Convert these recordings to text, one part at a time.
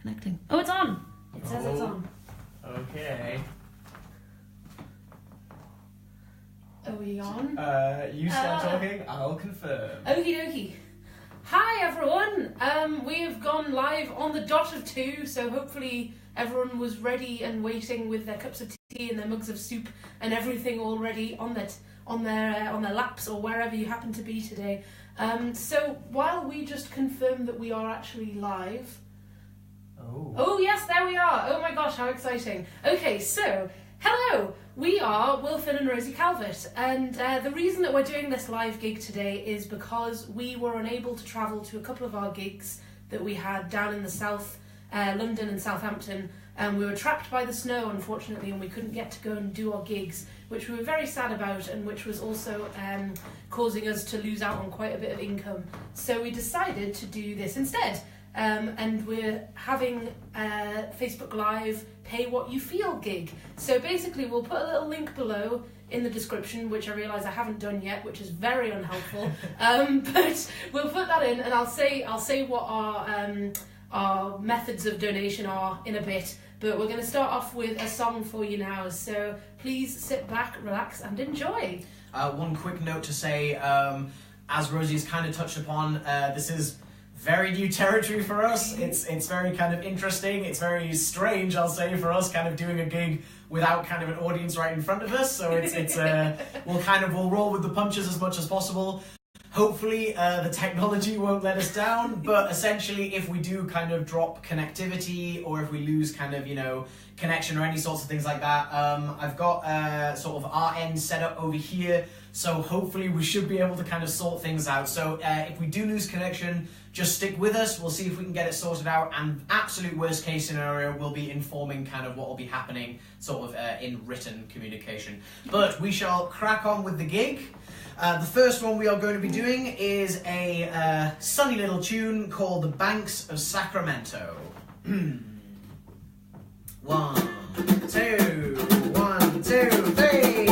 connecting. Oh, it's on! It says it's on. Okay. Are we on? You start talking, I'll confirm. Okie dokie. Hi everyone! We have gone live on the dot of 2, so hopefully everyone was ready and waiting with their cups of tea and their mugs of soup and everything already on their laps or wherever you happen to be today. So while we just confirm that we are actually live. Oh yes, there we are! Oh my gosh, how exciting! Okay, so hello! We are Wilfred and Rosie Calvert, and the reason that we're doing this live gig today is because we were unable to travel to a couple of our gigs that we had down in the south, London and Southampton, and we were trapped by the snow, unfortunately, and we couldn't get to go and do our gigs, which we were very sad about, and which was also causing us to lose out on quite a bit of income. So we decided to do this instead. And we're having a Facebook Live Pay What You Feel gig. So basically we'll put a little link below in the description, which I realise I haven't done yet, which is very unhelpful. But we'll put that in, and I'll say what our methods of donation are in a bit. But we're going to start off with a song for you now. So please sit back, relax, and enjoy. One quick note to say, as Rosie's kind of touched upon, this is very new territory for us. It's very kind of interesting. It's very strange, I'll say, for us kind of doing a gig without kind of an audience right in front of us. So we'll roll with the punches as much as possible. Hopefully the technology won't let us down, but essentially if we do kind of drop connectivity or if we lose kind of, connection or any sorts of things like that, I've got sort of our end set up over here, so hopefully we should be able to kind of sort things out. So if we do lose connection, just stick with us, we'll see if we can get it sorted out, and absolute worst case scenario, we'll be informing kind of what will be happening sort of in written communication. But we shall crack on with the gig. The first one we are going to be doing is a sunny little tune called The Banks of Sacramento. 1, 2, 1, 2, 3.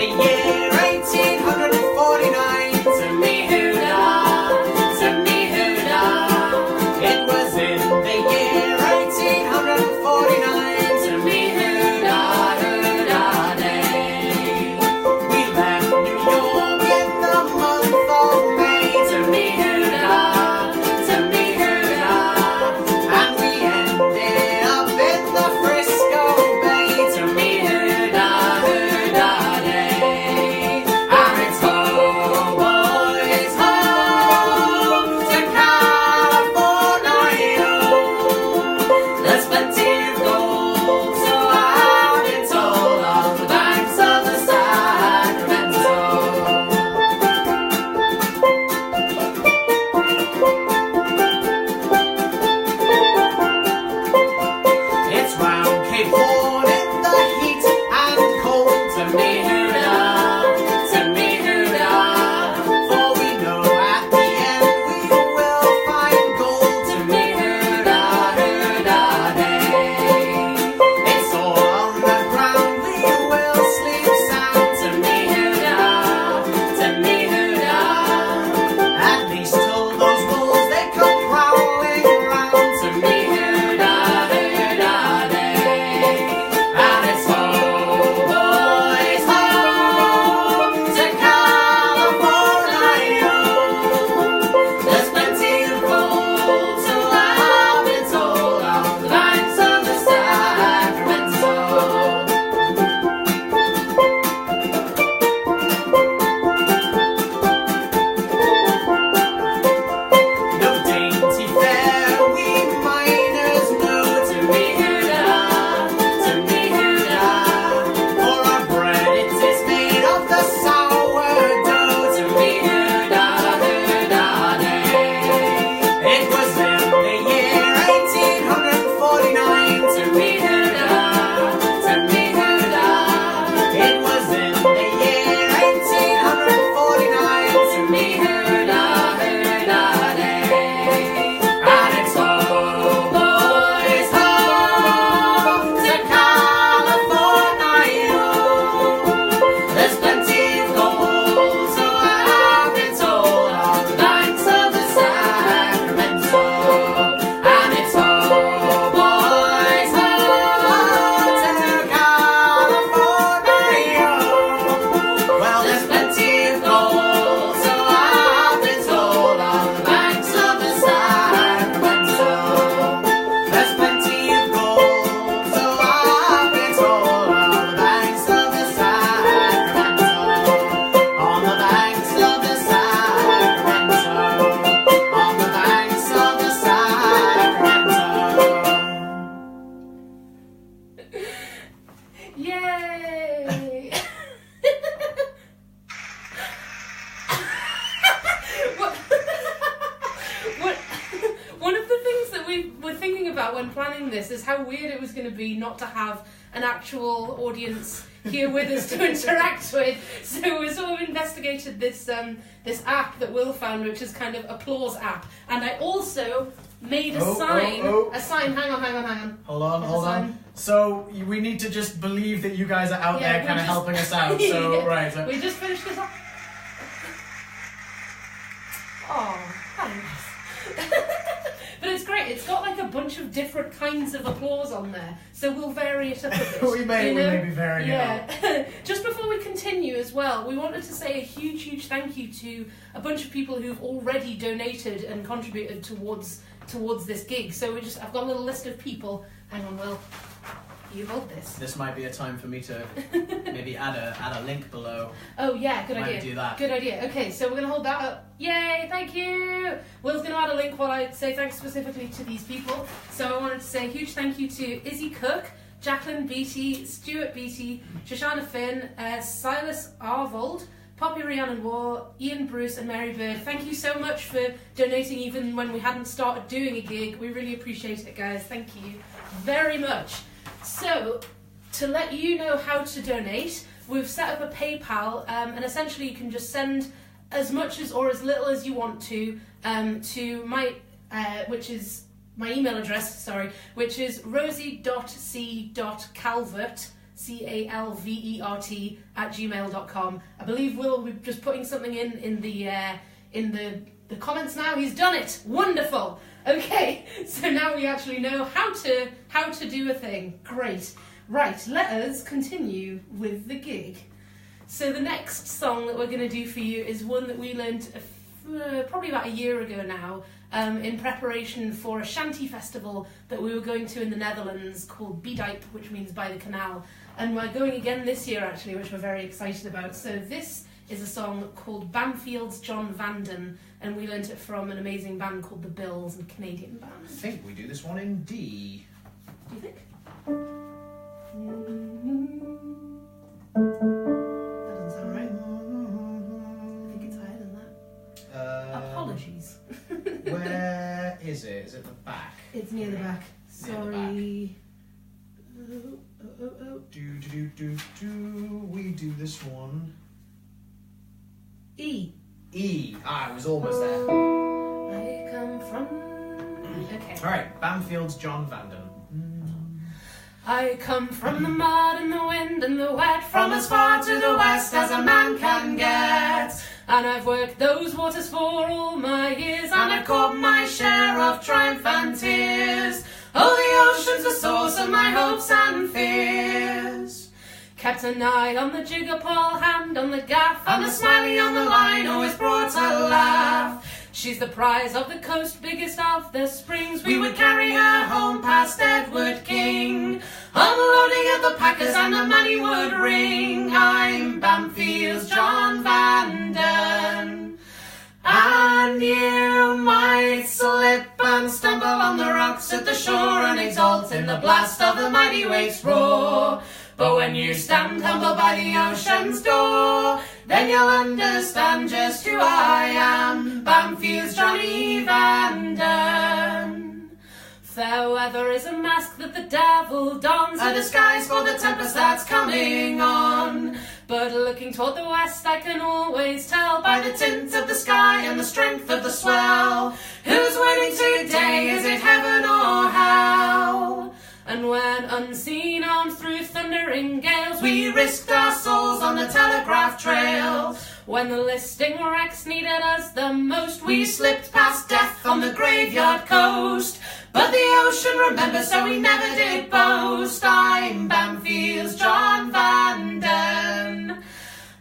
May. this is how weird it was going to be not to have an actual audience here with us to interact with. So we sort of investigated this this app that Will found, which is kind of applause app. And I also made a sign. A sign. Hang on. Hold on. So we need to just believe that you guys are out there kind of helping us out. So right. So. We just finished this up. Oh, thanks. But it's great. It's got like a bunch of different kinds of applause on there, so we'll vary it up a bit. we may be varying it up. Just before we continue as well, we wanted to say a huge thank you to a bunch of people who've already donated and contributed towards this gig. So I've got a little list of people. Hang on, Will. You hold this. This might be a time for me to maybe add a link below. Oh yeah, good idea. Might do that. Good idea. Okay, so we're gonna hold that up. Yay! Thank you. Will's gonna add a link while I say thanks specifically to these people. So I wanted to say a huge thank you to Izzy Cook, Jacqueline Beattie, Stuart Beattie, Shoshana Finn, Silas Arvold, Poppy Rhiannon War, Ian Bruce and Mary Bird. Thank you so much for donating even when we hadn't started doing a gig. We really appreciate it, guys. Thank you very much. So, to let you know how to donate, we've set up a PayPal, and essentially you can just send as much as or as little as you want to my, which is my email address, which is rosie.c.calvert, CALVERT @gmail.com. I believe Will will be just putting something in the comments now. He's done it. Wonderful. Okay, so now we actually know how to do a thing. Great. Right, let us continue with the gig. So the next song that we're going to do for you is one that we learned probably about a year ago now, in preparation for a shanty festival that we were going to in the Netherlands called Biedijk, which means by the canal. And we're going again this year actually, which we're very excited about. So this is a song called Banfield's John Vanden, and we learnt it from an amazing band called The Bills, a Canadian band. I think we do this one in D. Do you think? That doesn't sound right. I think it's higher than that. Apologies. Where is it? Is it the back? It's near the back. Sorry. We do this one. E. I was almost there. I come from... Okay. Alright, Banfield's John Vanden. I come from the mud and the wind and the wet, from as far to the west as a man can get. And I've worked those waters for all my years, and I've caught my share of triumph and tears. Oh, the ocean's the source of my hopes and fears. Kept an eye on the jigger pole, hand on the gaff, and the smiley on the line always brought a laugh. She's the prize of the coast, biggest of the springs. We would carry her home past Edward King, unloading at the packers and the money would ring. I'm Banfield's John Vanden, and you might slip and stumble on the rocks at the shore and exult in the blast of the mighty waves' roar. But when you stand humble by the ocean's door, then you'll understand just who I am, Banfield's Johnny Vanden. Fair weather is a mask that the devil dons, a disguise for the tempest that's coming on. But looking toward the west, I can always tell by the tint of the sky and the strength of the swell, who's winning today, is it heaven or hell? And when unseen arms through thundering gales, we risked our souls on the telegraph trail. When the listing wrecks needed us the most, we slipped past death on the graveyard coast. But the ocean remembers, so we never did boast. I'm Banfield's John Vanden,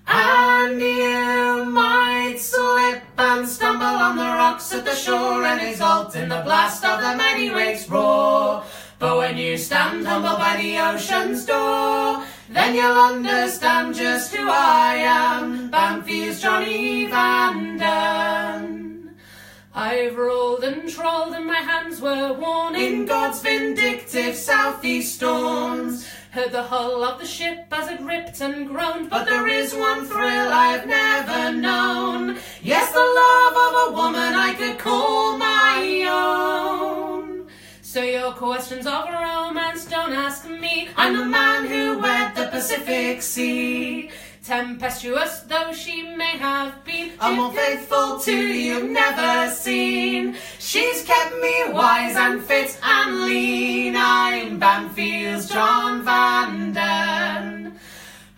and you might slip and stumble on the rocks at the shore and exult in the blast of the many waves' roar. But when you stand humble by the ocean's door, then you'll understand just who I am, Banfield's Johnny Vanden. I've rolled and trolled and my hands were worn in God's vindictive southeast storms. Heard the hull of the ship as it ripped and groaned, but there is one thrill I've never known. Yes, the love of a woman I could call my own. So you're questions of romance, don't ask me. I'm the man who weathered the Pacific Sea. Tempestuous though she may have been, a more faithful to you've never seen. She's kept me wise and fit and lean. I'm Banfield's John Van Den.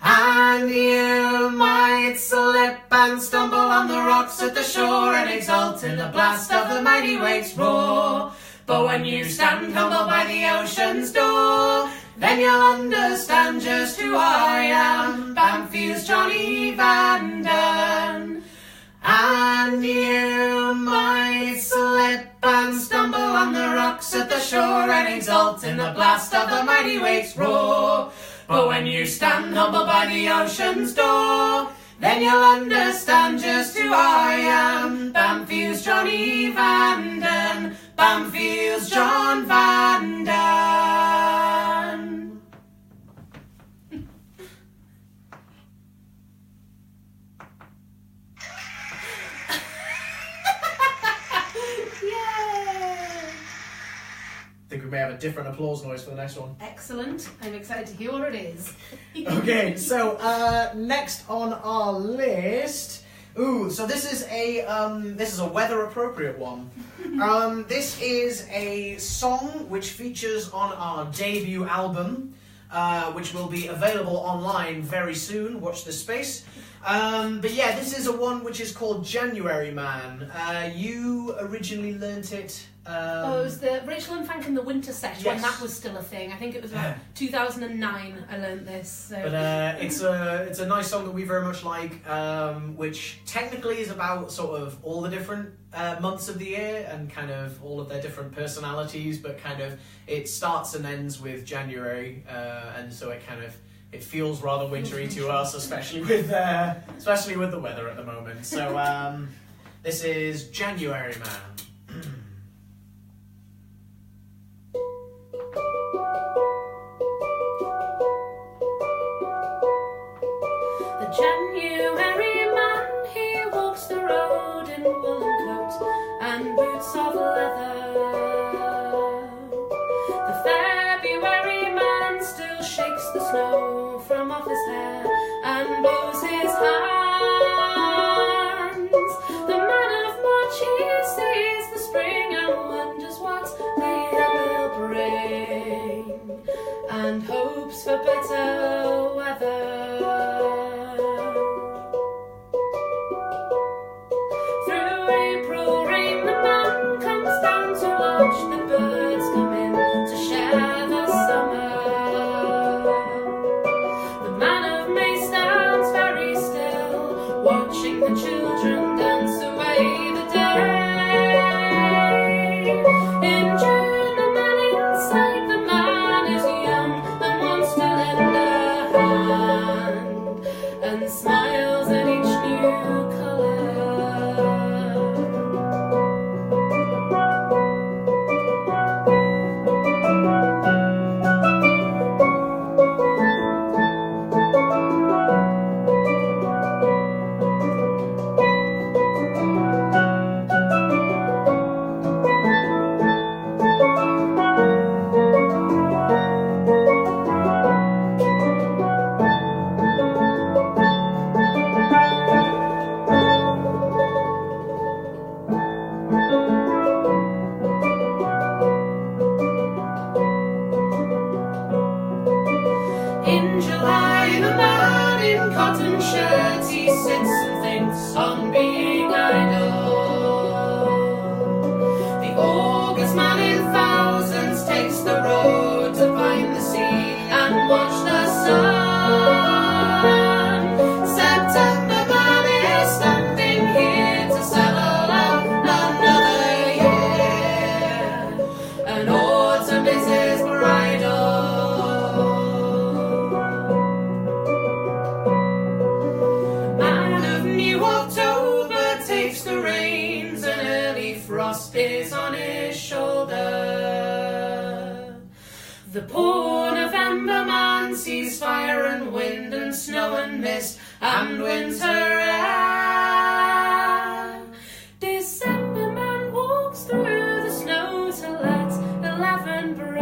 And you might slip and stumble on the rocks at the shore and exult in the blast of the mighty waves' roar. But when you stand humble by the ocean's door, then you'll understand just who I am, Banfield's Johnny Van Den. And you might slip and stumble on the rocks at the shore and exult in the blast of the mighty waves' roar. But when you stand humble by the ocean's door, then you'll understand just who I am, Banfield's Johnny Van Den, Banfield's John Van Den. I think we may have a different applause noise for the next one. Excellent. I'm excited to hear what it is. Okay, so next on our list. Ooh, so this is a weather appropriate one. This is a song which features on our debut album, which will be available online very soon. Watch this space. But yeah, this is a one which is called January Man. You originally learnt it. It was the Rachel and Frank in the Winter Set when Yes. that was still a thing. I think it was about 2009 I learnt this. So. But it's a nice song that we very much like, which technically is about sort of all the different months of the year and kind of all of their different personalities, but kind of it starts and ends with January, and so it feels rather wintry to us, especially with the weather at the moment. So this is January Man. January man, he walks the road in woolen coat and boots of leather. The February man still shakes the snow from off his hair and blows his hands. The man of March, he sees the spring and wonders what the year will bring and hopes for better weather. The birds come in to share the summer. The man of May stands very still, watching the children dance away the day. In June, the man inside, the man is young and wants to lend a hand and smiles at each new colour. In July, the man in cotton shirts, he sits and thinks on being idle. The August man in thousands takes the road to find the sea and watch the sun. September man is standing here to settle out another year, and autumn is his bridal. Is on his shoulder. The poor November man sees fire and wind and snow and mist and winter air. December man walks through the snow to let 11 break.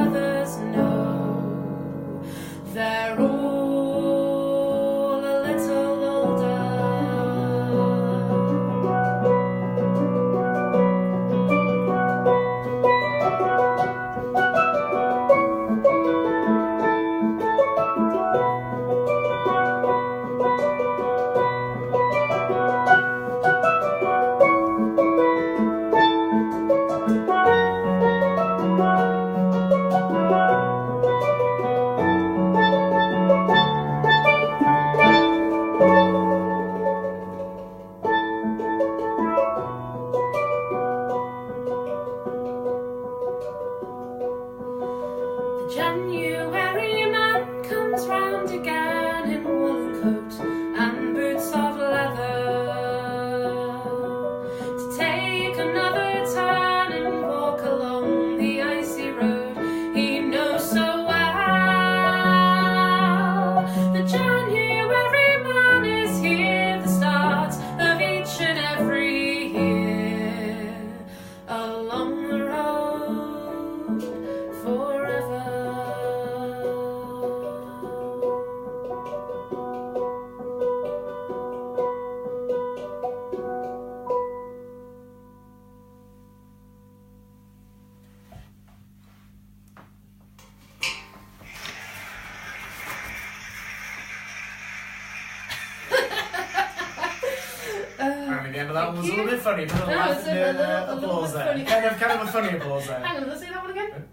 The end of that one was a Thank little bit funny. But it's a little applause bit there. funny. Kind of a funny applause there. Hang on, let's see that one again.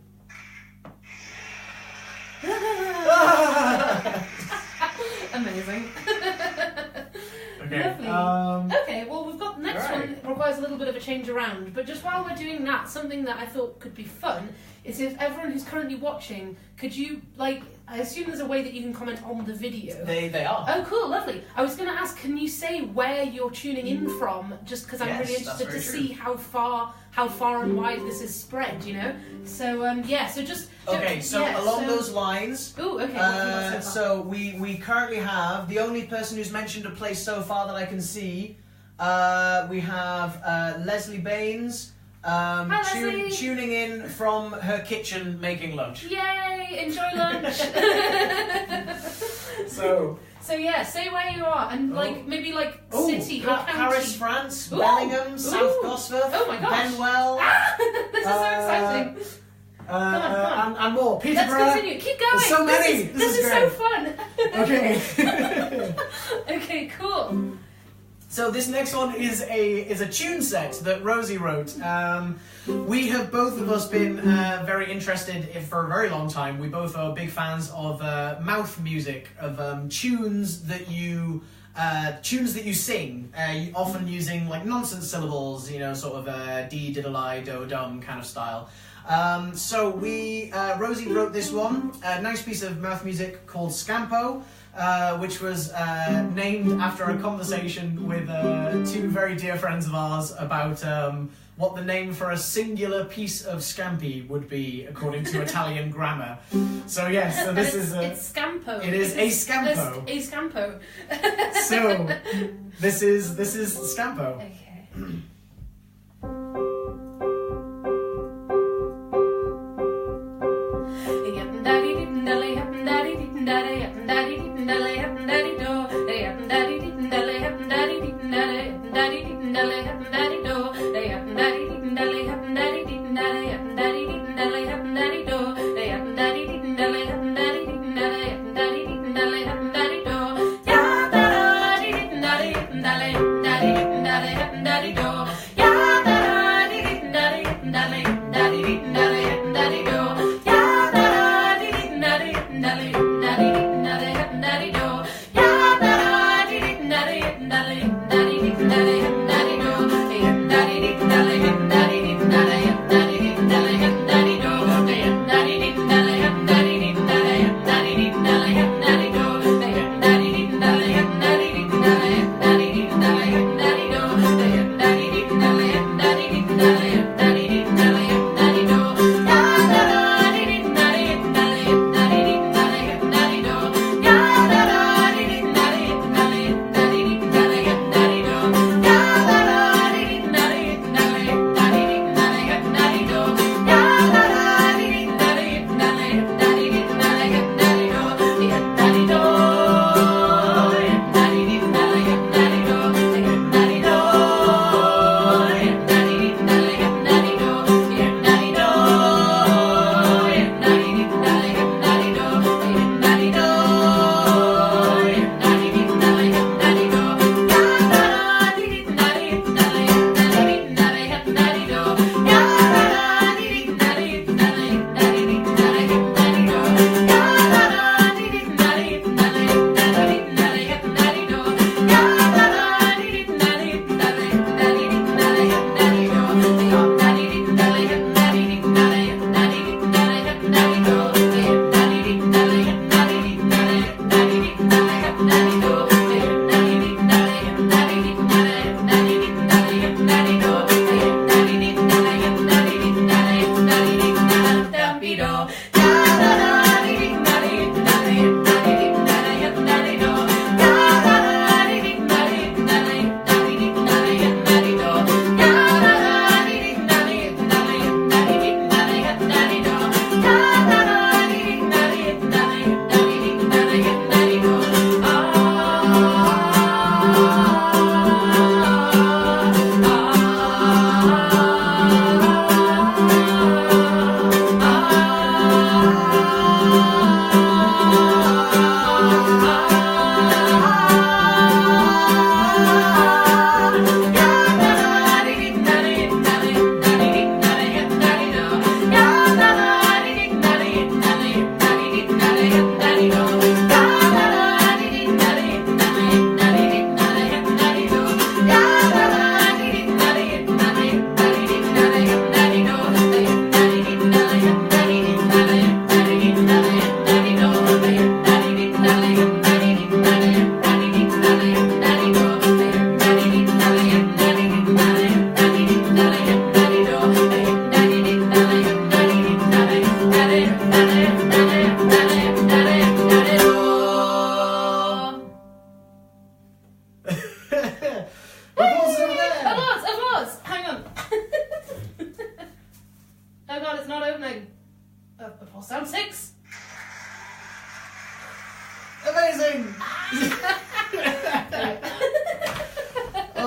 Amazing. Okay. Lovely. Okay, well, we've got the next Right. one requires a little bit of a change around, but just while we're doing that, something that I thought could be fun is if everyone who's currently watching, could you, like, I assume there's a way that you can comment on the video. They are. Oh, cool, lovely. I was going to ask, can you say where you're tuning in from? Just because I'm Yes, really that's interested to very see how far and wide this is spread, you know? So, yeah, so just... Okay, so yeah, along those lines, Ooh, okay. what can I say about so we currently have, the only person who's mentioned a place so far that I can see, we have Leslie Baines, Leslie. tuning in from her kitchen making lunch. Yay! Enjoy lunch! So, So yeah, say where you are and like maybe like city or county. Paris, France, Ooh. Bellingham, South Ooh. Gosforth, Oh my gosh. Benwell, This is so exciting. Come on. and more. Let's Peterborough. continue. Keep going. There's so many. This is so great. fun. Okay. Okay, cool. So this next one is a tune set that Rosie wrote. We have both of us been very interested for a very long time. We both are big fans of mouth music, of tunes that you sing, often using like nonsense syllables, you know, sort of dee diddle I do dum kind of style. So Rosie wrote this one, a nice piece of mouth music called Scampo. Which was named after a conversation with two very dear friends of ours about what the name for a singular piece of scampi would be according to Italian grammar. So yes, so this is it's Scampo. It is a Scampo. A Scampo. So this is Scampo. Okay.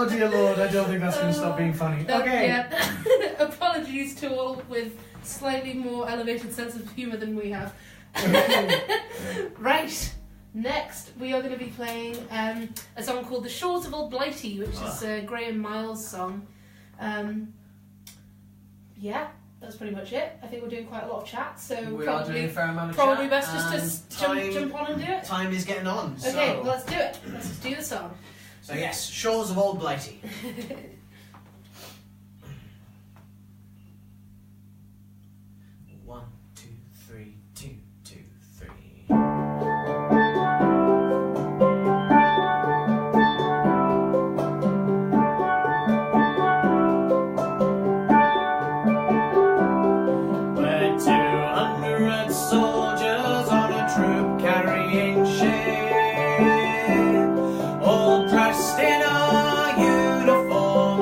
Oh dear Lord, I don't think that's going to stop being funny. Okay. Yeah. Apologies to all with slightly more elevated sense of humour than we have. Right. Next, we are going to be playing a song called "The Shores of Old Blighty," which is Graham Miles' song. Yeah, that's pretty much it. I think we're doing quite a lot of chat, so We are probably doing a fair amount of probably chat, best just to time- jump on and do it. Time is getting on. Okay, So, well, let's do it. Let's just do the song. so yes, Shores of Old Blighty. 1, 2, 3, 2, 2, 3. We're 200 soldiers on a troop carrying shame, all dressed in our uniform.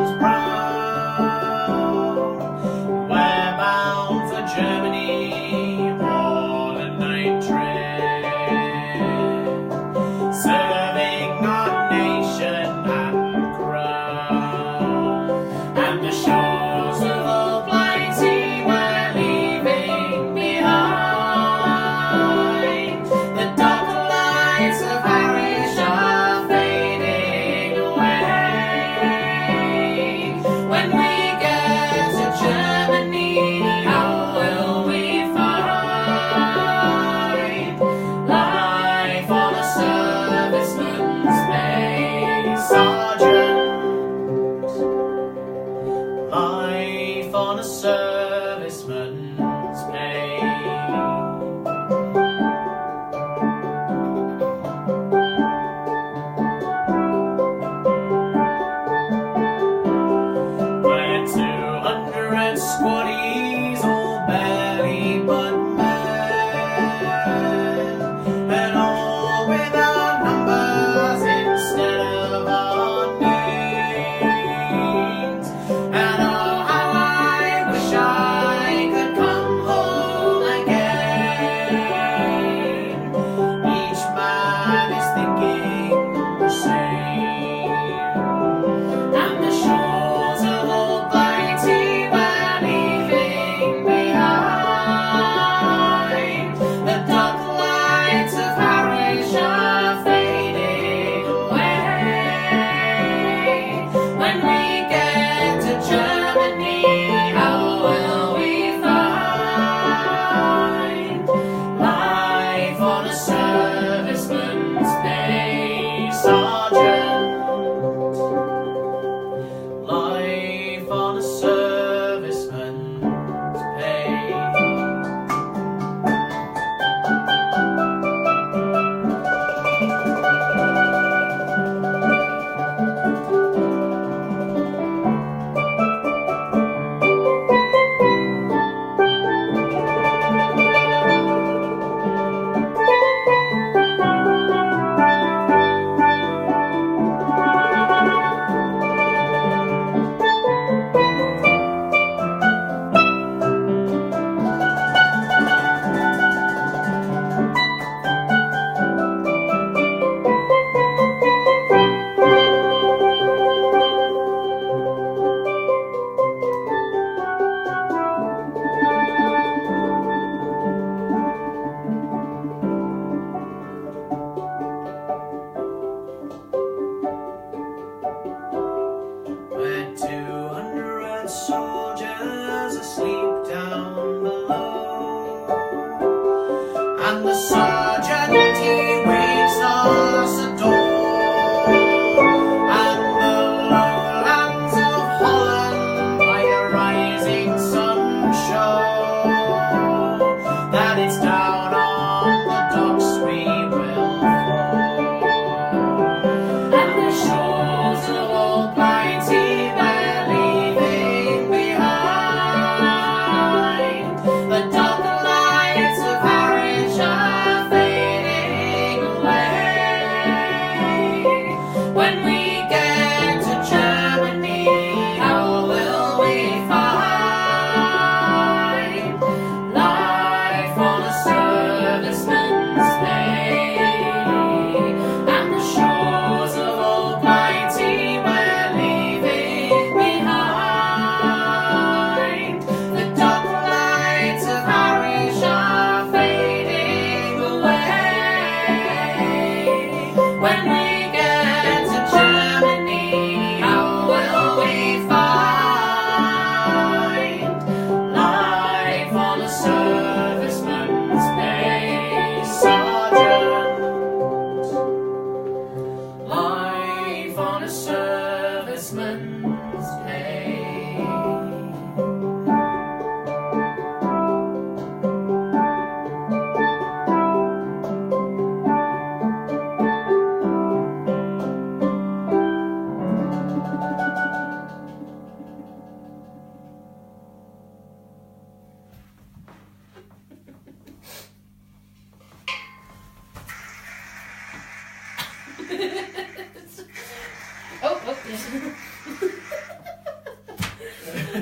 a serviceman's pay.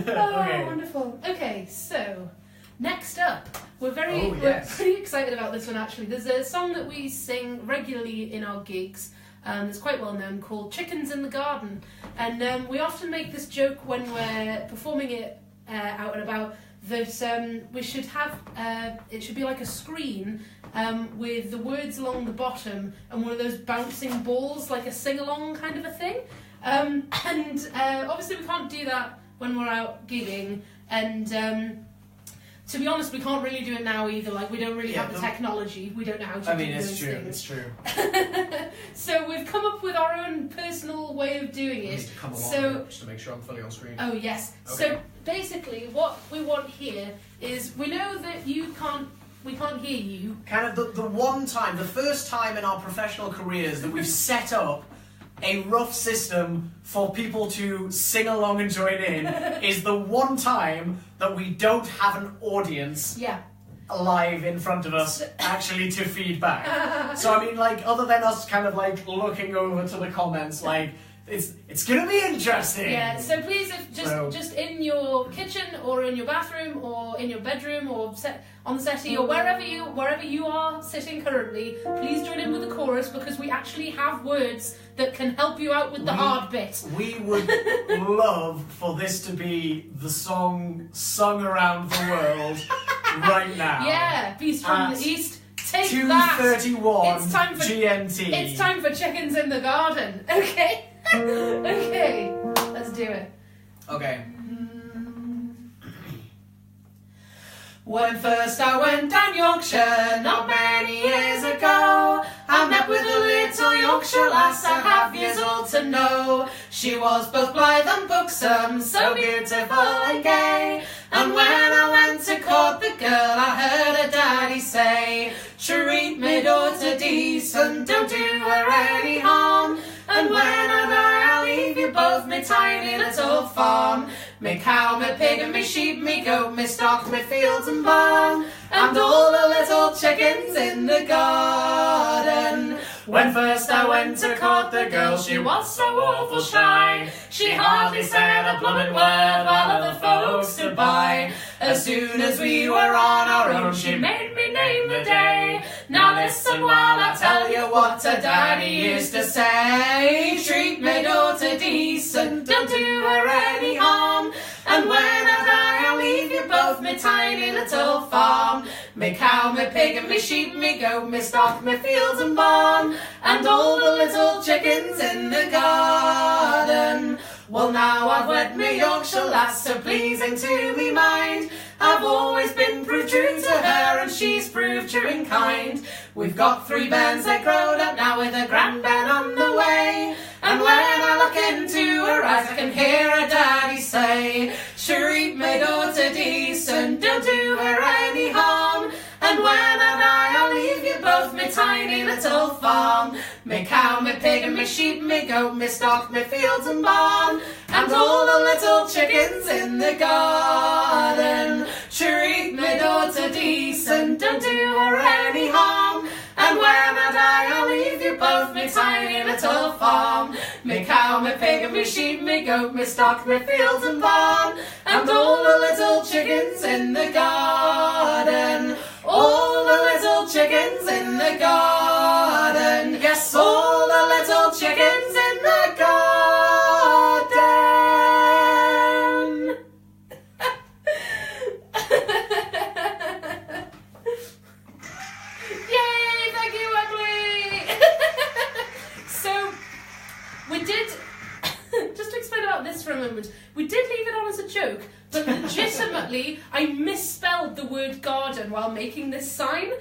Okay. Wonderful. Okay, so next up, we're yes. pretty excited about this one actually. There's a song that we sing regularly in our gigs. It's quite well known, called "Chickens in the Garden," and we often make this joke when we're performing it out and about that we should have it should be like a screen with the words along the bottom and one of those bouncing balls, like a sing-along kind of a thing. And obviously we can't do that when we're out gigging, and to be honest, we can't really do it now either. Like, we don't really have the technology. We don't know how to do those things. It's true. So we've come up with our own personal way of doing I it. need to come along So, just to make sure I'm fully on screen. oh yes. Okay. So basically, what we want here is, we know that we can't hear you. Kind of the one time, the first time in our professional careers that we've set up a rough system for people to sing along and join in is the one time that we don't have an audience Yeah. live in front of us actually to feedback. So I mean, like, other than us kind of like looking over to the comments, like, it's gonna be interesting. Yeah, so please, if just in your kitchen or in your bathroom or in your bedroom or on the settee or wherever you are sitting currently, please join in with the chorus, because we actually have words that can help you out with the hard bit. We would love for this to be the song sung around the world right now. Yeah, Beast from the East, take 2:31 It's time for GMT. It's time for Chickens in the Garden. Okay. Okay, let's do it. Okay. When first I went down Yorkshire, not many years ago, I met with a little Yorkshire lass I'd have years old to know. She was both blithe and buxom, so beautiful and gay. And when I went to court the girl, I heard her daddy say, treat me daughter decent, don't do her any harm. And when I die, I'll leave you both me tiny little farm. Me cow, me pig and me sheep, me goat, me stock, me fields and barn, and all the little chickens in the garden. When first I went to court the girl, she was so awful shy. She hardly said a bloomin' word while other folks stood by. As soon as we were on our own, she made me name the day. Now listen while I tell you what her daddy used to say. Treat me daughter decent, don't do her any harm. And when I die, I'll leave you both me tiny little farm. Me cow, me pig and me sheep, me goat, me stock, me fields and barn, and all the little chickens in the garden. Well, now I've wed me Yorkshire lass, so pleasing to me mind. I've always been proved true to her, and she's proved true and kind. We've got 3 bairns that growed up now, with a grandbairn on the way. And when I look into her eyes, I can hear her daddy say, treat me daughter decent, don't do her any harm. And when I die, I'll leave you both me tiny little farm. Me cow, me pig and me sheep, me goat, me stock, me fields and barn, and all the little chickens in the garden. Treat me daughter decent, don't do her any harm. And when I die, I'll leave you both me tiny little farm. Me cow, me pig and me sheep, me goat, me stock, me fields and barn, and all the little chickens in the garden. All the little chickens in the garden. Yes, all the little chickens in the garden. Yay, thank you, Emily. So, we did, just to explain about this for a moment, we did leave it on as a joke, but legitimately, I misspelled the word garden while making this sign.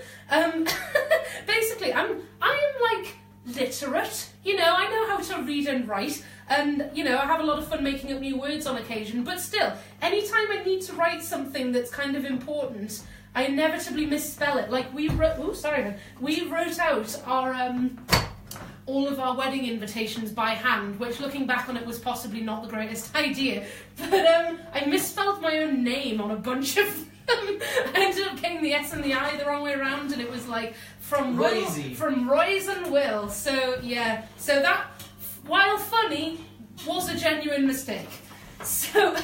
Basically, I'm like literate you know, I know how to read and write, and, you know, I have a lot of fun making up new words on occasion, but still, anytime I need to write something that's kind of important, I inevitably misspell it. Like, we wrote out our, all of our wedding invitations by hand, which, looking back on it, was possibly not the greatest idea, but, I misspelled my own name on a bunch of them. I ended up getting the S and the I the wrong way around, and it was like, from Roy's and Will, so, yeah, so that, while funny, was a genuine mistake. So,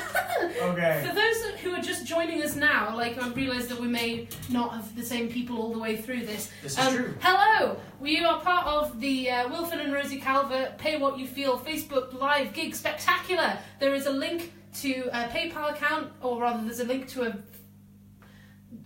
Okay. for those who are just joining us now, like, I realise that we may not have the same people all the way through this. This is true. Hello! We are part of the Wilford and Rosie Calvert Pay What You Feel Facebook Live Gig Spectacular. There is a link to a PayPal account, or rather, there's a link to a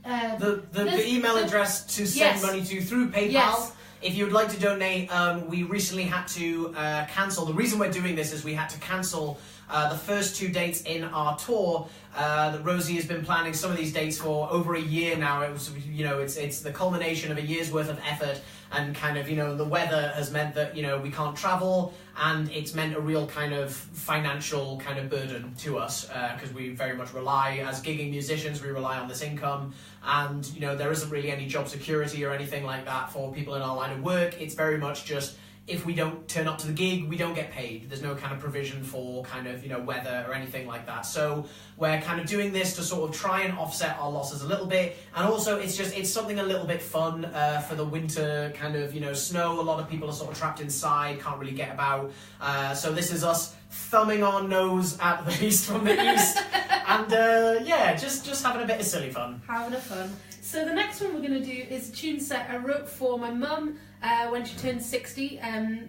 the email address to send money to through PayPal. Yes. If you would like to donate, we recently had to cancel. The reason we're doing this is we had to cancel the first 2 dates in our tour. That Rosie has been planning some of these dates for over a year now. It was, you know, it's the culmination of a year's worth of effort, and kind of, you know, the weather has meant that, you know, we can't travel, and it's meant a real kind of financial kind of burden to us, because we very much rely, as gigging musicians, we rely on this income, and, you know, there isn't really any job security or anything like that for people in our line of work. It's very much just, if we don't turn up to the gig, we don't get paid. There's no kind of provision for kind of, you know, weather or anything like that. So we're kind of doing this to sort of try and offset our losses a little bit. And also, it's something a little bit fun for the winter kind of, you know, snow. A lot of people are sort of trapped inside, can't really get about. So this is us thumbing our nose at the beast from the east. And yeah, just having a bit of silly fun. Having a fun. So the next one we're going to do is a tune set I wrote for my mum when she turned 60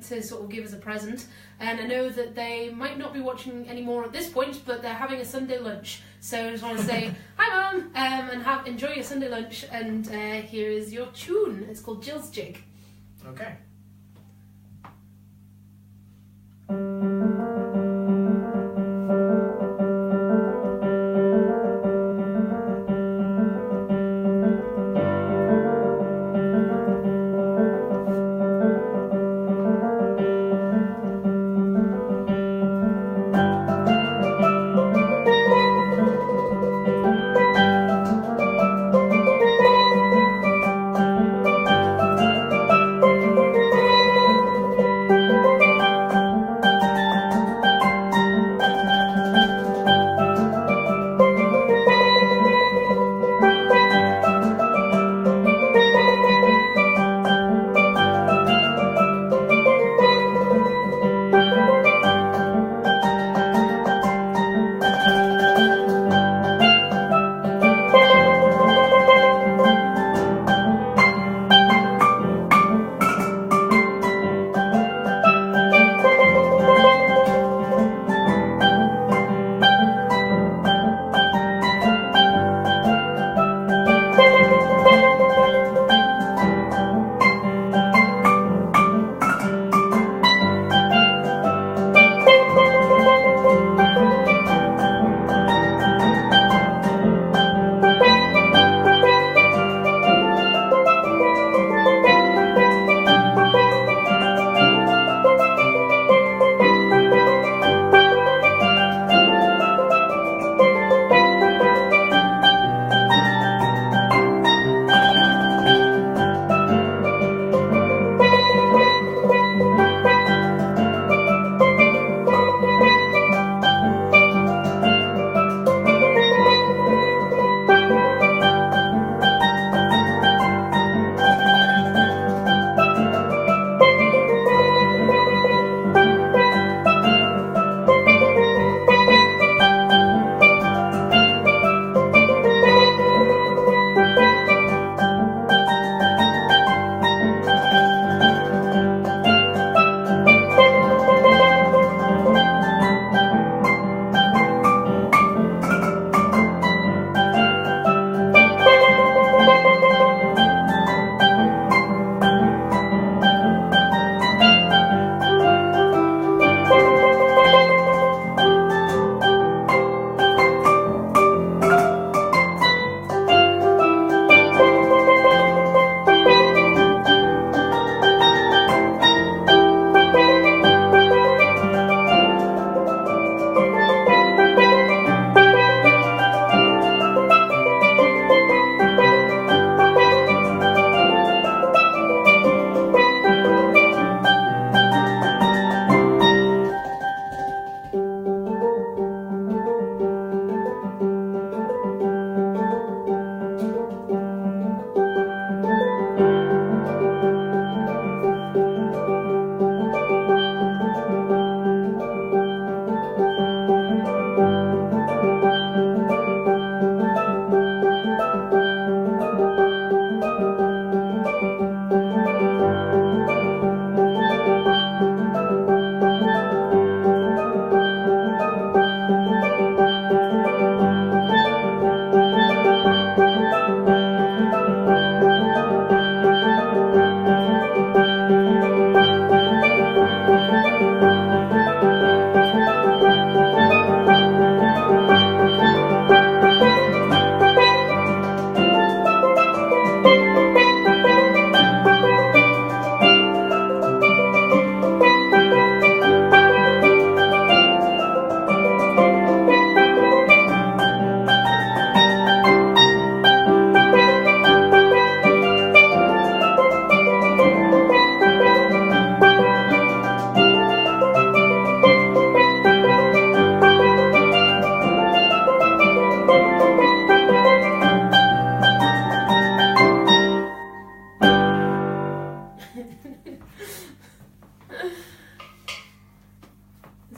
to sort of give us a present. And I know that they might not be watching anymore at this point, but they're having a Sunday lunch. So I just want to say, hi Mum, and enjoy your Sunday lunch. And here is your tune. It's called Jill's Jig. Okay.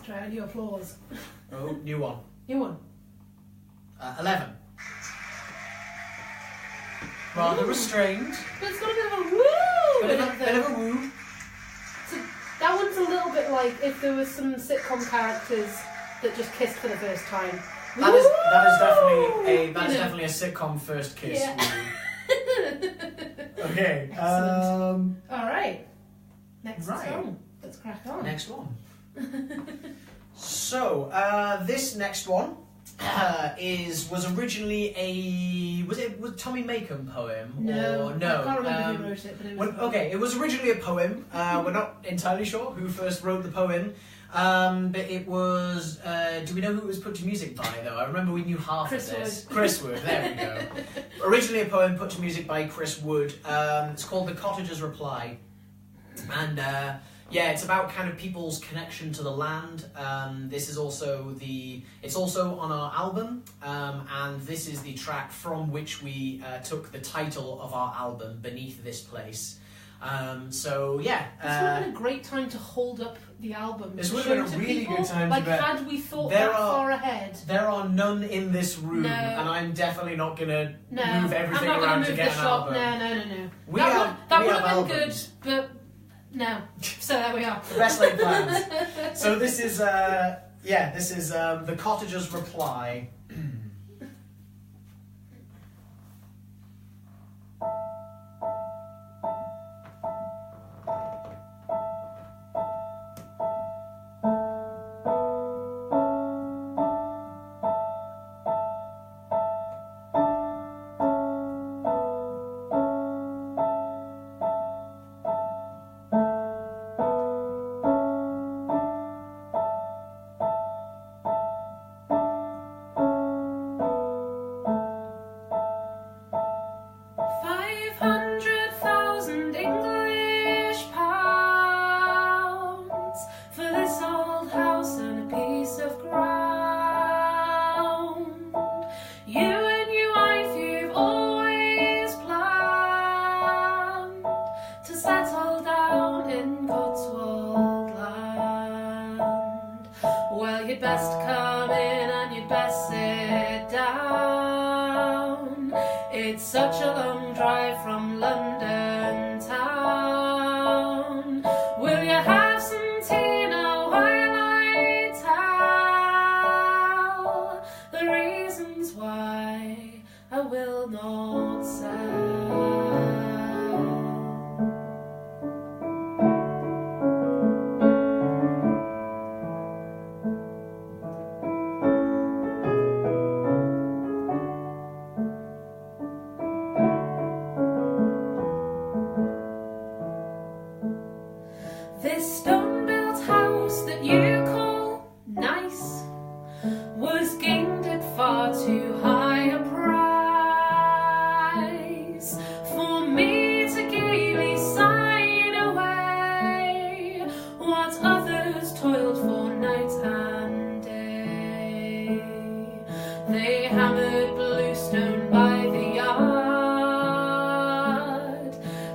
Try a new applause. Oh, new one. New one. 11. Rather Ooh. restrained. But it's got a bit of a woo! Bit of a woo. So that one's a little bit like if there was some sitcom characters that just kissed for the first time. That is definitely a sitcom first kiss. Yeah. Okay. All right. Next Right. song. Let's crack on. Next one. So this next one was originally was Tommy Macomb poem No, or no? I can't remember who wrote it, but it was. It was originally a poem. We're not entirely sure who first wrote the poem. But it was. Do we know who it was put to music by, though? I remember we knew half Chris of this. Wood. Chris Wood, there we go. Originally a poem put to music by Chris Wood. It's called The Cottagers Reply. And it's about kind of people's connection to the land. This is also it's also on our album. And this is the track from which we took the title of our album, Beneath This Place. This would have been a great time to hold up the album. This would have been a really good time to had we thought that far ahead. There are none in this room, No. and I'm definitely not going to move everything I'm not around move to get the an shop. album. No. We That have would have been albums. good, but no. So there we are. Best laid plans. So this is The Cottagers Reply. You'd best come in and you'd best sit down. It's such a long drive from London town. Will you have some tea now while I tell the reasons why I will not sell? This stone-built house that you call nice was gained at far too high a price for me to gaily sign away what others toiled for night and day. They hammered bluestone by the yard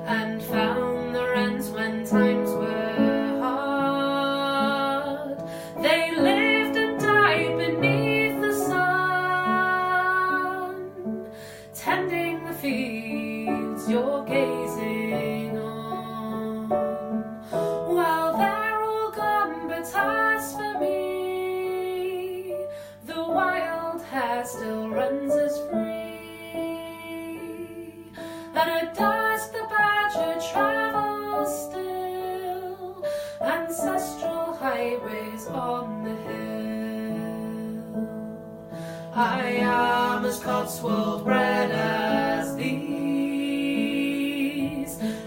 and found the rents when times were hard. They lived and died beneath the sun, tending the fields you're gazing on. Well, they're all gone, but as for me, the wild hair still runs as free, and at dusk the badger travels still, ancestral highways on the hill. I am as Cotswold bred as these,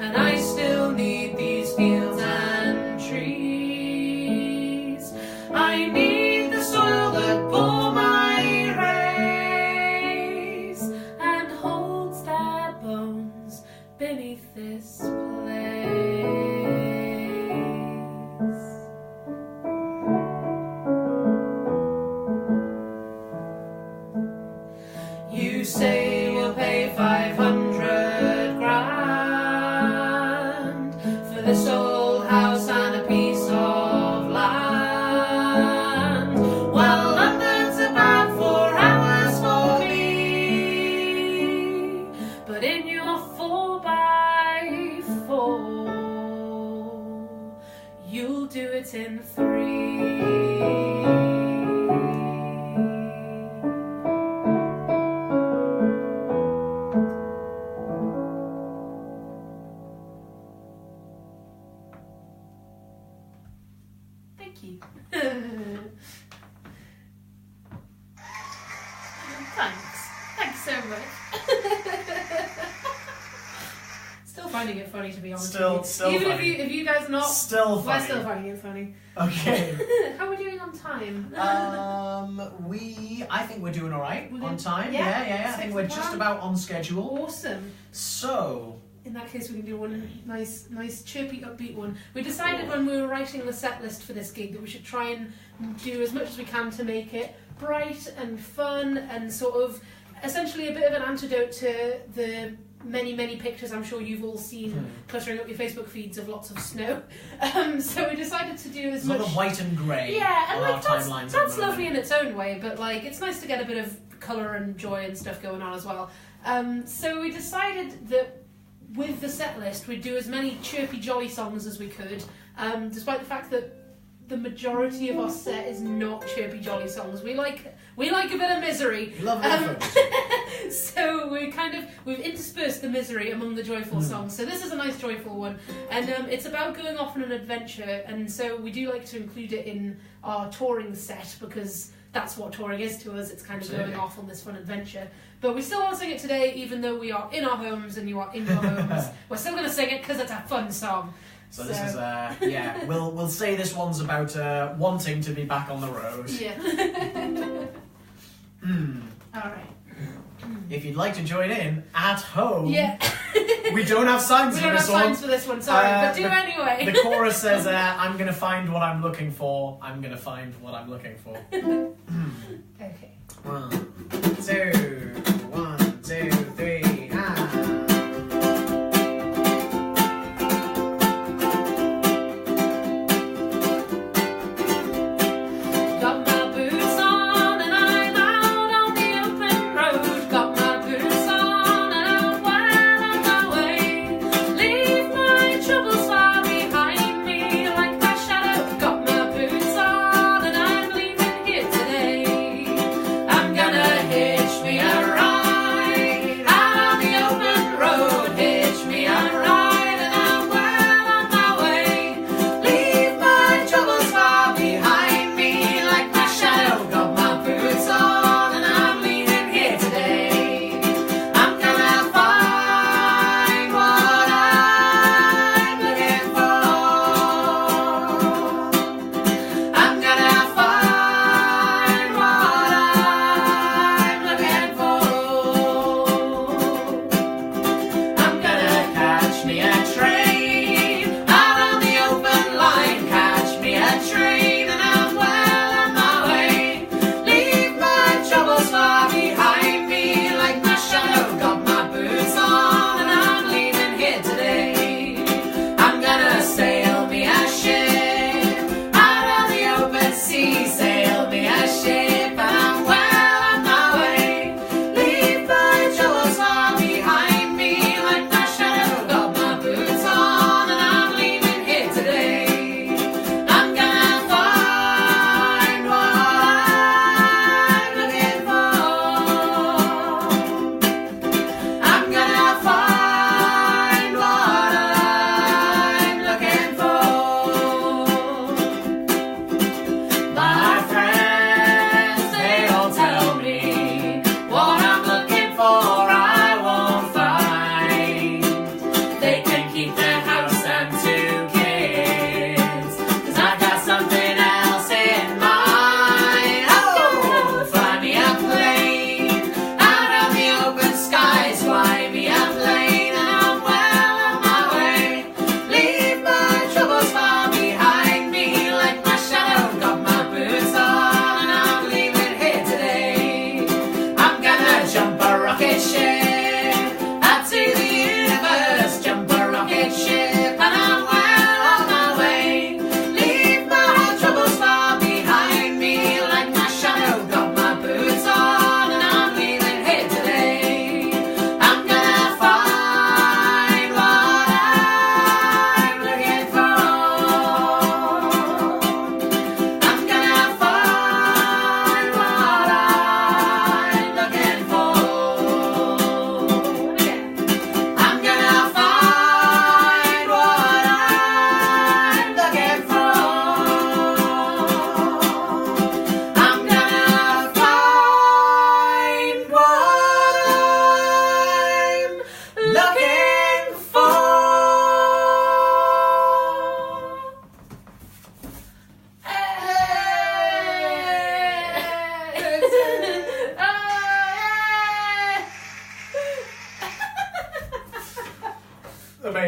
and I still need these fields and trees. I need the soil that bore my race and holds their bones beneath this place. You say you'll pay 500 grand for this old house and a piece of land. Scampi. Thanks so much. Still finding it funny, to be honest. Still Even funny. if you guys are not, Still funny. we're still finding it funny. Okay. How are we doing on time? I think we're doing all right on time. Yeah, Yeah. I think we're just about on schedule. Awesome. So, In that case, we can do one nice, chirpy, upbeat one. We decided when we were writing the set list for this gig that we should try and do as much as we can to make it bright and fun and sort of essentially a bit of an antidote to the many pictures I'm sure you've all seen cluttering up your Facebook feeds of lots of snow. So we decided to do as much. a lot of white and grey. Yeah, and on like our timelines. that's lovely in its own way, but like it's nice to get a bit of colour and joy and stuff going on as well. So we decided that with the set list we'd do as many chirpy, jolly songs as we could, despite the fact that the majority of our set is not chirpy, jolly songs. We like a bit of misery. Love it. So we've interspersed the misery among the joyful songs. So this is a nice joyful one, and it's about going off on an adventure. And so we do like to include it in our touring set because that's what touring is to us. It's kind of going off on this fun adventure. But we still want to sing it today, even though we are in our homes and you are in your homes. We're still going to sing it because it's a fun song. So this is we'll say this one's about wanting to be back on the road. Yeah. All right. If you'd like to join in at home, we don't have signs We for don't have this one. signs for this one, sorry, but do anyway. The chorus says, "I'm gonna find what I'm looking for. I'm gonna find what I'm looking for." Okay. 1, 2, 1, 2, 3, Got my boots on and I'm out on the open road. Got my boots on and I'm well on my way. Leave my troubles far behind me like my shadow. Got my boots on and I'm leaving here today. I'm gonna hitch me a ride.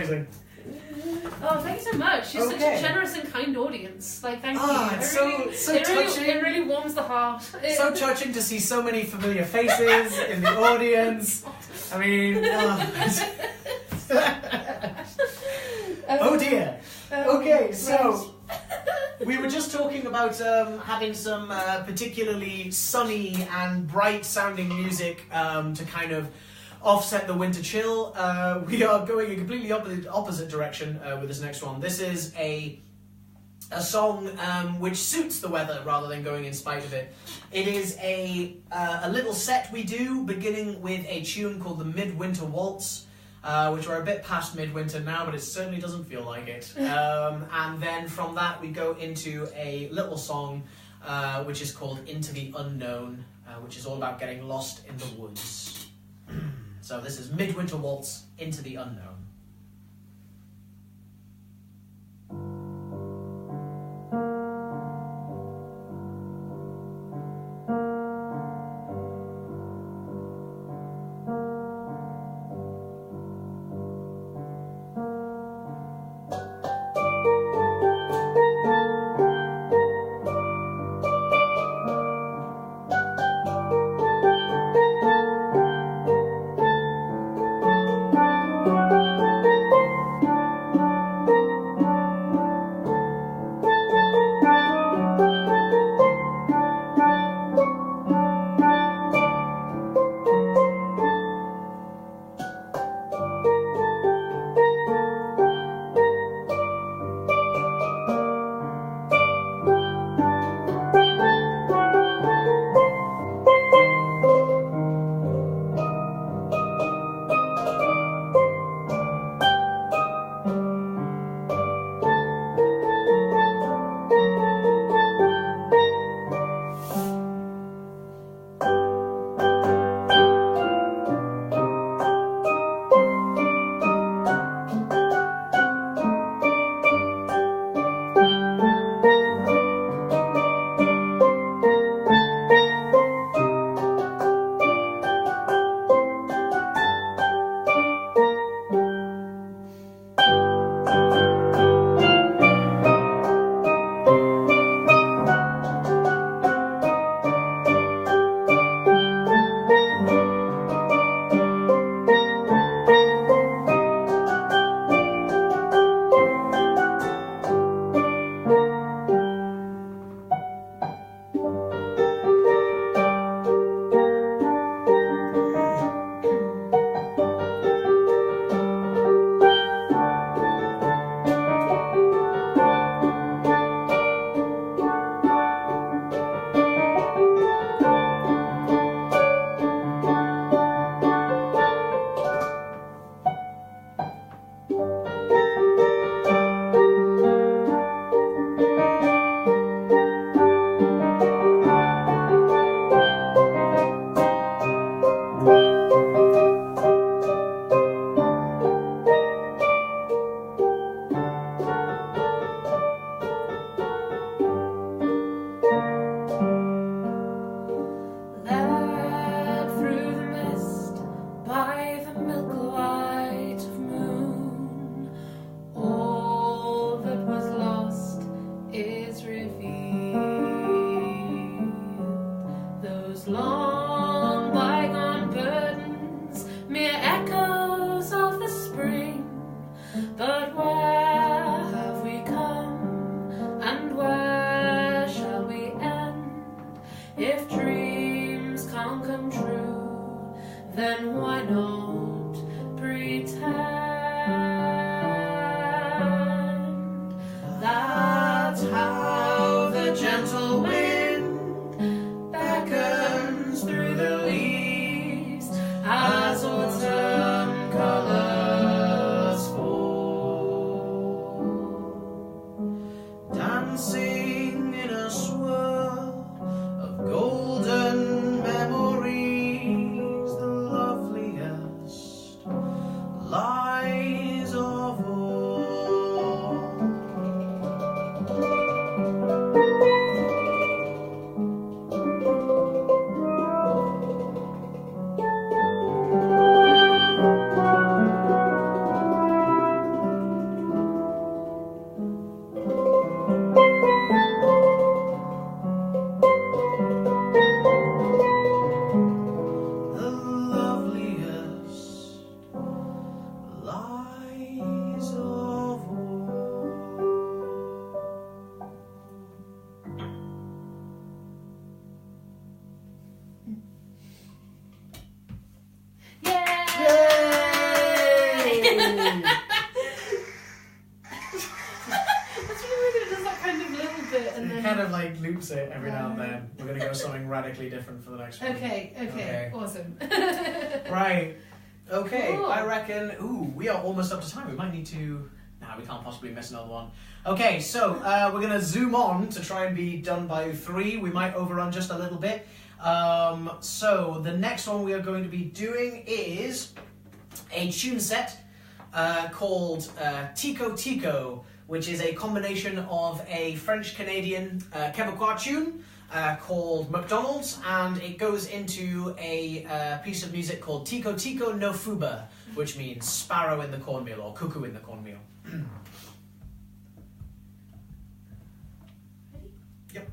amazing. Oh, thank you so much. You're such Okay. a generous and kind audience. Like, thank Ah, you. it's It touching. really warms the heart. So touching to see so many familiar faces in the audience. I mean, oh dear. Okay, so we were just talking about having some particularly sunny and bright sounding music to kind of offset the winter chill. We are going a completely opposite direction with this next one. This is a song which suits the weather rather than going in spite of it. It is a little set we do, beginning with a tune called the Midwinter Waltz, which we're a bit past midwinter now, but it certainly doesn't feel like it. And then from that we go into a little song which is called Into the Unknown, which is all about getting lost in the woods. So this is Midwinter Waltz, Into the Unknown. Golden memories, the loveliest loops it every now and then. We're going to go something radically different for the next one. Okay. Awesome. Right. Okay, Cool. I reckon... Ooh, we are almost up to time. We might need to... Nah, we can't possibly miss another one. Okay, so we're going to zoom on to try and be done by 3. We might overrun just a little bit. So the next one we are going to be doing is a tune set called Tico-Tico, which is a combination of a French-Canadian Quebecois tune called McDonald's, and it goes into a piece of music called Tico-Tico no Fuba, which means sparrow in the cornmeal or cuckoo in the cornmeal. Yep.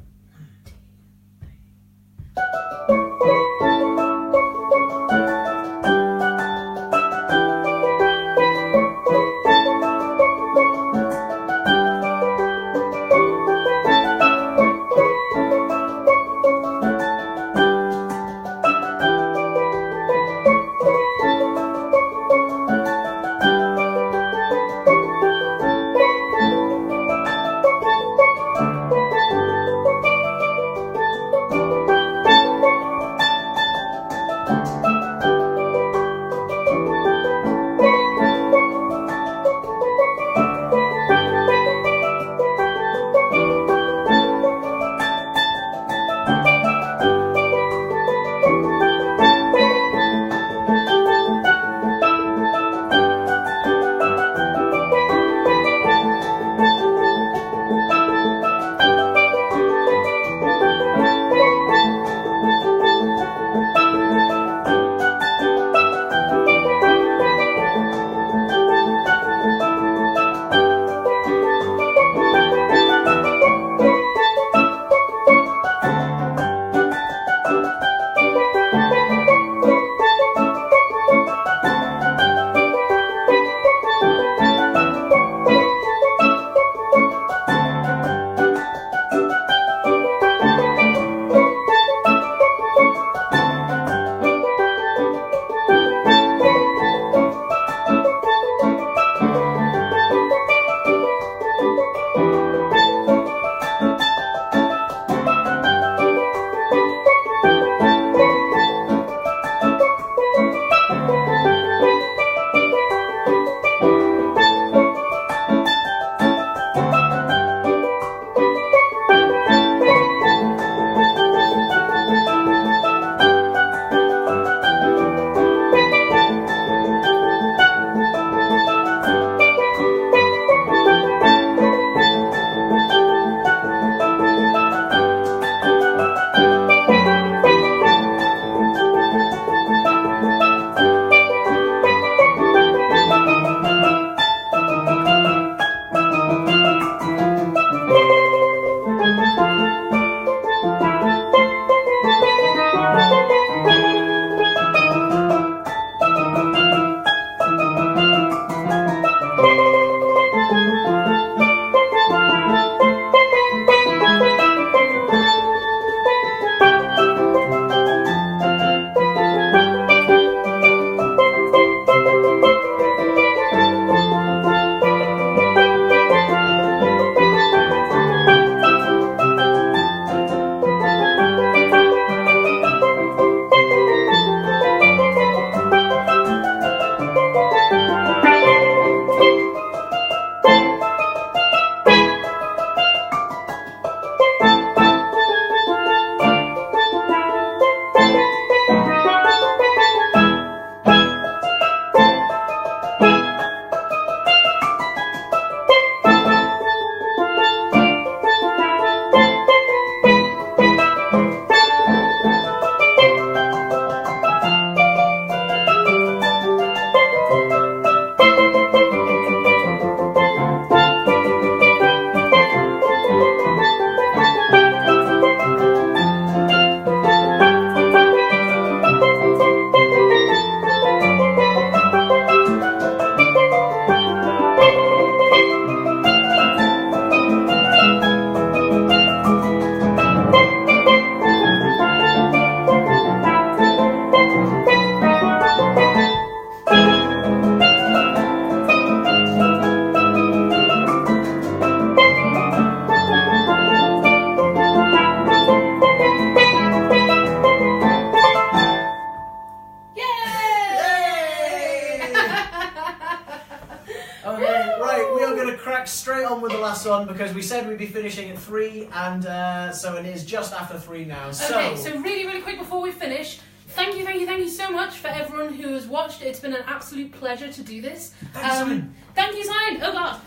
done because we said we'd be finishing at 3, and so it is just after 3 now. Okay, so really, really quick before we finish, thank you so much for everyone who has watched. It's been an absolute pleasure to do this. Thank you, Simon. Oh God.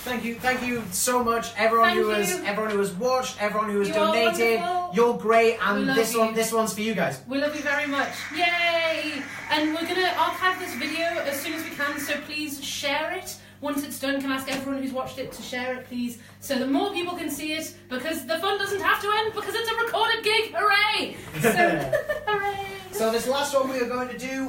Thank you so much, everyone who has watched, everyone who has donated. You're great, and this one's for you guys. We love you very much. Yay! And we're gonna archive this video as soon as we can, so please share it. Once it's done, can I ask everyone who's watched it to share it, please, so that more people can see it, because the fun doesn't have to end, because it's a recorded gig. Hooray! So, hooray! So this last one we are going to do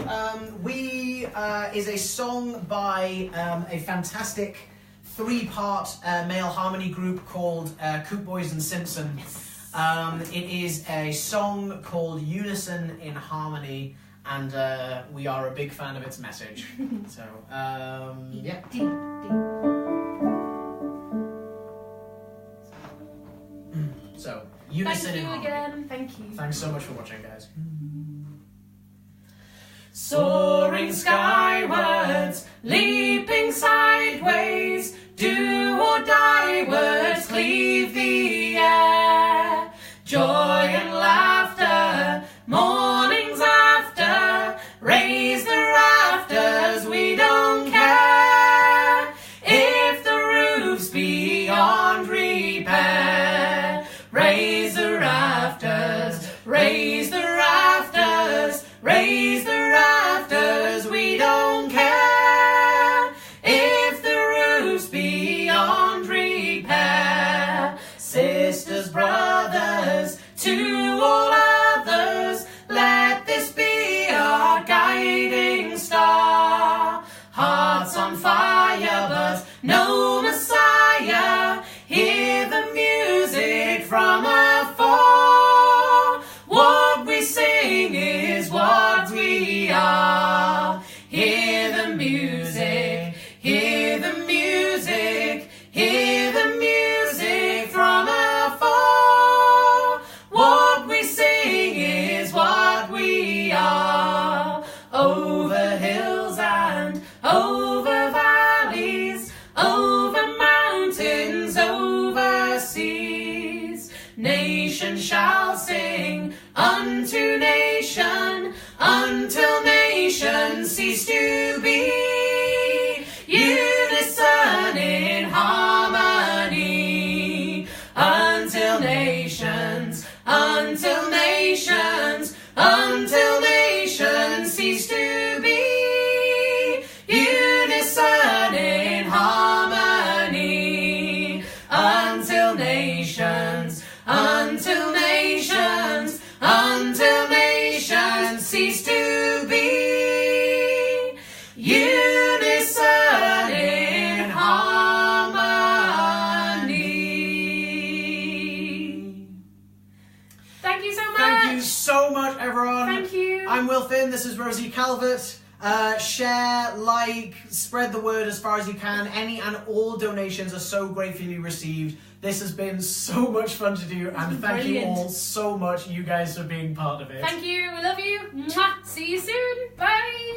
is a song by a fantastic 3-part male harmony group called Coop Boys and Simpson. Yes. It is a song called Unison in Harmony, and we are a big fan of its message. So, yeah. So, Unison in Harmony. Again. Thank you. Thanks so much for watching, guys. Soaring skywards, leaping sideways, do or die words cleave the air. Joy and laughter, mornings after, raise the rafters, we don't care. If the roof's beyond repair, raise the rafters, raise the rafters, raise the rafters, we don't care. If the roof's beyond repair, sisters, brothers, to all others, let this be our guiding star. Hearts on fire, but no Messiah, hear the music from afar. What we sing is what we are. Hear the music, hear the music, hear the music from afar. What we sing is what we are. Over hills and over valleys, over mountains, over seas, nation shall sing unto nation, until nation cease to be. Unison in harmony, until nations, until nations, until nations cease to be. Unison in harmony, until nations, until nations, until nations cease to be. Unison in harmony. Thank you so much. Thank you so much, everyone. Thank you. I'm Will Finn. This is Rosie Calvert. Share, like, spread the word as far as you can. Any and all donations are so gratefully received. This has been so much fun to do, and thank you all so much, you guys, for being part of it. Thank you. We love you. Mwah. See you soon. Bye.